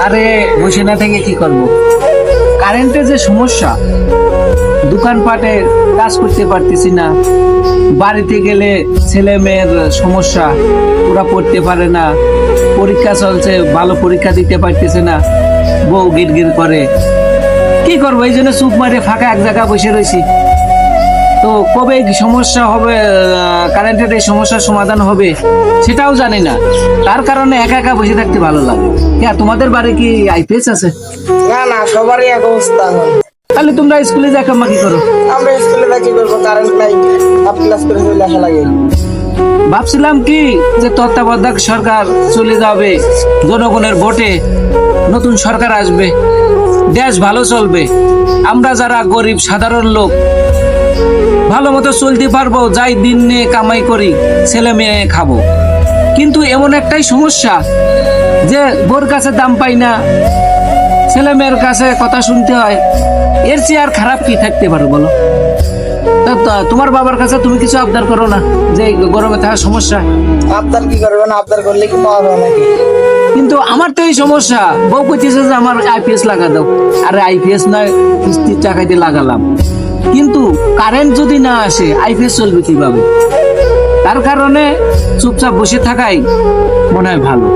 আরে বসে না থেকে কি করব, কারেন্টের যে সমস্যা, দোকানপাটে কাজ করতে পারতেছি না, বাড়িতে গেলে ছেলে মেয়ের সমস্যা, ওরা পড়তে পারে না, পরীক্ষা চলছে ভালো পরীক্ষা দিতে পারতেছে না, বউ গিরগির করে। কি করবো, এই জন্য চুপ মারে ফাঁকা এক জায়গায় বসে রয়েছি। তো কবে কি সমস্যা হবে, কারেন্টের এই সমস্যার সমাধান হবে সেটাও জানি না। তার কারণে একা একা বসে থাকতে ভালো লাগে। হ্যাঁ, তোমাদের বাড়ি কি আইপিএস আছে? না না, সবারই এক অবস্থা এখন। তাহলে তোমরা স্কুলে যা কাম্মা কি করো? আমরা স্কুলে যা কি করবো, কারেন্ট নাই, হাফ ক্লাস করে চলে আসা লাগে। ভাবছিলাম কি যে তত্ত্বাবধায়ক সরকার চলে যাবে, জনগণের ভোটে নতুন সরকার আসবে, দেশ ভালো চলবে, আমরা যারা গরিব সাধারণ লোক ভালো মতো চলতে পারবো, যাই দিন নিয়ে কামাই করি, ছেলে মেয়ে খাবো। কিন্তু এমন একটাই সমস্যা যে বোর কাছে দাম পাই না, ছেলে মেয়ের কাছে কথা শুনতে হয়। এর চেয়ে আর খারাপ কি থাকতে পারে বলো? তোমার বাবার কাছে তুমি কিছু আবদার করো না যে এই গরমে থাকার সমস্যা? আবদার কি করবেন, আবদার করলে কি পাওয়া যাবে নাকি? কিন্তু আমার তো এই সমস্যা, বউ কইতেছে যে আমার আইপিএস লাগা দাও। আরে আইপিএস নয়, কিস্তির টাকা দিয়ে লাগালাম, কিন্তু কারেন্ট যদি না আসে আইপিএস চলবে কিভাবে? তার কারণে চুপচাপ বসে থাকাই মনে হয় ভালো।